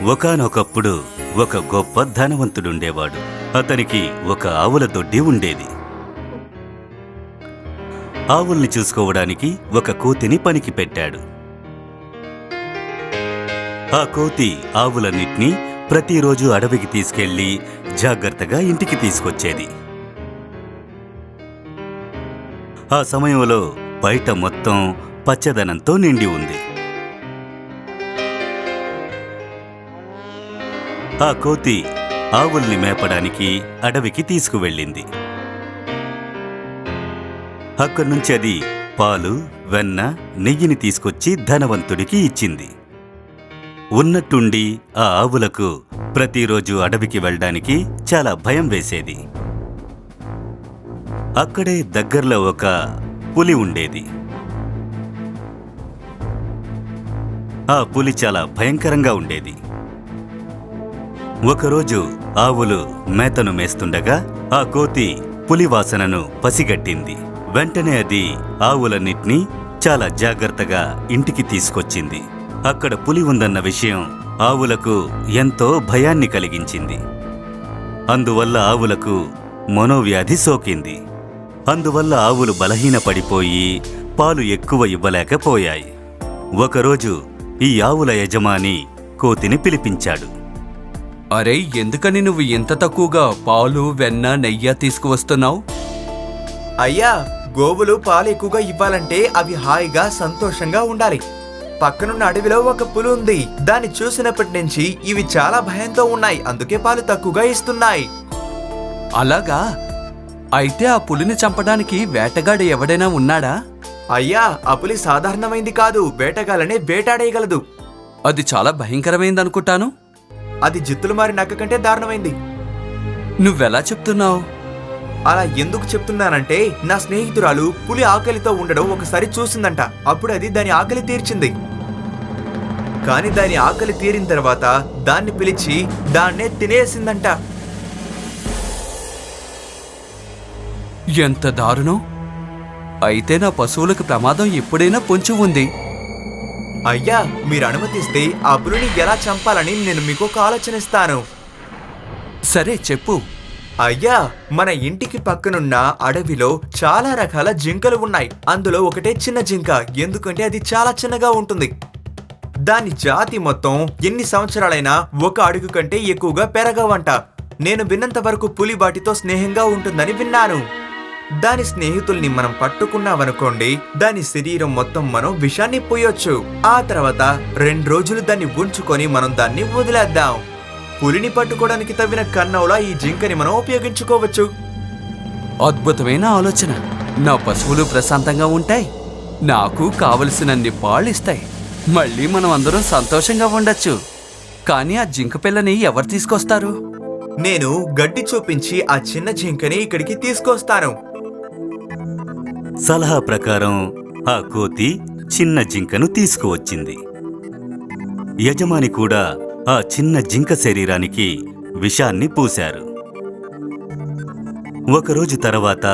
ఒకానొకప్పుడు ఒక గొప్ప ధనవంతుడుండేవాడు. అతనికి ఒక ఆవుల దొడ్డి ఉండేది. ఆవుల్ని చూసుకోవడానికి ఒక కోతిని పనికి పెట్టాడు. ఆ కోతి ఆవులన్నిటినీ ప్రతిరోజు అడవికి తీసుకెళ్లి జాగ్రత్తగా ఇంటికి తీసుకొచ్చేది. ఆ సమయంలో బయట మొత్తం పచ్చదనంతో నిండి ఉంది. ఆ కోతి ఆవుల్ని మేపడానికి అడవికి తీసుకువెళ్ళింది. అక్కడ్నుంచి అది పాలు, వెన్న, నెయ్యిని తీసుకొచ్చి ధనవంతుడికి ఇచ్చింది. ఉన్నట్టుండి ఆ ఆవులకు ప్రతిరోజు అడవికి వెళ్ళడానికి చాలా భయం వేసేది. అక్కడే దగ్గర్లో ఒక పులి ఉండేది. ఆ పులి చాలా భయంకరంగా ఉండేది. ఒకరోజు ఆవులు మేతను మేస్తుండగా ఆ కోతి పులి వాసనను పసిగట్టింది. వెంటనే అది ఆవులన్నిటినీ చాలా జాగ్రత్తగా ఇంటికి తీసుకొచ్చింది. అక్కడ పులి ఉందన్న విషయం ఆవులకు ఎంతో భయాన్ని కలిగించింది. అందువల్ల ఆవులకు మనోవ్యాధి సోకింది. అందువల్ల ఆవులు బలహీనపడిపోయి పాలు ఎక్కువ ఇవ్వలేకపోయాయి. ఒకరోజు ఈ ఆవుల యజమాని కోతిని పిలిపించాడు. అరే, ఎందుకని నువ్వు ఇంత తక్కువగా పాలు, వెన్న, నెయ్యి తీసుకువస్తున్నావు? అయ్యా, గోవులు పాలు ఎక్కువగా ఇవ్వాలంటే అవి హాయిగా సంతోషంగా ఉండాలి. పక్కనున్న అడవిలో ఒక పులి ఉంది. దాన్ని చూసినప్పటి నుంచి ఇవి చాలా భయంతో ఉన్నాయి. అందుకే పాలు తక్కువగా ఇస్తున్నాయి. అలాగా? అయితే ఆ పులిని చంపడానికి వేటగాడు ఎవడైనా ఉన్నాడా? అయ్యా, ఆ పులి సాధారణమైంది కాదు. వేటగాలనే వేటాడేయగలదు. అది చాలా భయంకరమైందనుకుంటాను. అది జిత్తులు మారి నక్క కంటే దారుణమైంది. నువ్వెలా చెప్తున్నావు? అలా ఎందుకు చెప్తున్నానంటే, నా స్నేహితురాలు పులి ఆకలితో ఉండడం ఒకసారి చూసిందంట. అప్పుడు అది దాని ఆకలి తీర్చింది. కాని దాని ఆకలి తీరిన తర్వాత దాన్ని పిలిచి దాన్నే తినేసిందంట. ఎంత దారుణం! అయితే నా పశువులకు ప్రమాదం ఎప్పుడైనా పొంచి ఉంది. అయ్యా, మీరు అనుమతిస్తే ఆ పులిని ఎలా చంపాలని నేను మీకు ఒక ఆలోచన ఇస్తాను. సరే, చెప్పు. అయ్యా, మన ఇంటికి పక్కనున్న అడవిలో చాలా రకాల జింకలు ఉన్నాయి. అందులో ఒకటే చిన్న జింక. ఎందుకంటే అది చాలా చిన్నగా ఉంటుంది. దాని జాతి మొత్తం ఎన్ని సంవత్సరాలైనా ఒక అడుగు కంటే ఎక్కువగా పెరగవంట. నేను విన్నంత వరకు పులి వాటితో స్నేహంగా ఉంటుందని విన్నాను. దాని స్నేహితుల్ని మనం పట్టుకున్నామనుకోండి, దాని శరీరం మొత్తం మనం విషాన్ని పోయొచ్చు. ఆ తర్వాత 2 రోజులు దాన్ని ఉంచుకొని మనం దాన్ని వదిలేద్దాం. పులిని పట్టుకోవడానికి తవ్విన కన్నవులా ఈ జింకని మనం ఉపయోగించుకోవచ్చు. అద్భుతమైన ఆలోచన. నా పశువులు ప్రశాంతంగా ఉంటాయి, నాకు కావలసినన్ని పాలిస్తాయి. మళ్ళీ మనం అందరం సంతోషంగా ఉండొచ్చు. కానీ ఆ జింక పిల్లని ఎవరు తీసుకొస్తారు? నేను గడ్డి చూపించి ఆ చిన్న జింకని ఇక్కడికి తీసుకొస్తాను. సలహా ప్రకారం ఆ కోతి చిన్న జింకను తీసుకువచ్చింది. యజమాని కూడా ఆ చిన్న జింక శరీరానికి విషాన్ని పూశారు. ఒకరోజు తర్వాత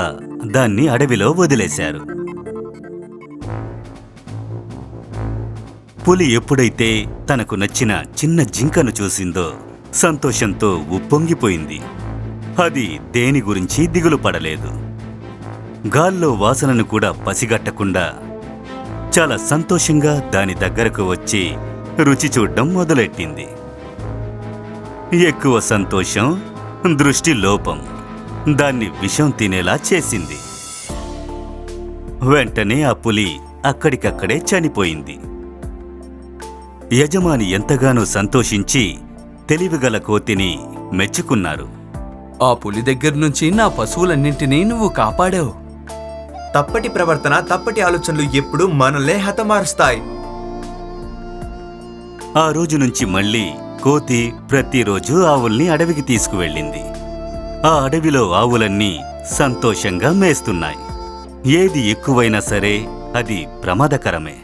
దాన్ని అడవిలో వదిలేశారు. పులి ఎప్పుడైతే తనకు నచ్చిన చిన్న జింకను చూసిందో సంతోషంతో ఉప్పొంగిపోయింది. అది దేని గురించి దిగులు పడలేదు. గాల్లో వాసనను కూడా పసిగట్టకుండా చాలా సంతోషంగా దాని దగ్గరకు వచ్చి రుచి చూడ్డం మొదలెట్టింది. ఎక్కువ సంతోషం, దృష్టి లోపం దాన్ని విషం తినేలా చేసింది. వెంటనే ఆ పులి అక్కడికక్కడే చనిపోయింది. యజమాని ఎంతగానో సంతోషించి తెలివిగల కోతిని మెచ్చుకున్నారు. ఆ పులి దగ్గర నుంచి నా పశువులన్నింటినీ నువ్వు కాపాడావు. తప్పటి ప్రవర్తన, తప్పటి ఆలోచనలు ఎప్పుడూ మనల్నే హతమారుస్తాయి. ఆ రోజు నుంచి మళ్ళీ కోతి ప్రతిరోజు ఆవుల్ని అడవికి తీసుకువెళ్ళింది. ఆ అడవిలో ఆవులన్నీ సంతోషంగా మేస్తున్నాయి. ఏది ఎక్కువైనా సరే అది ప్రమాదకరమే.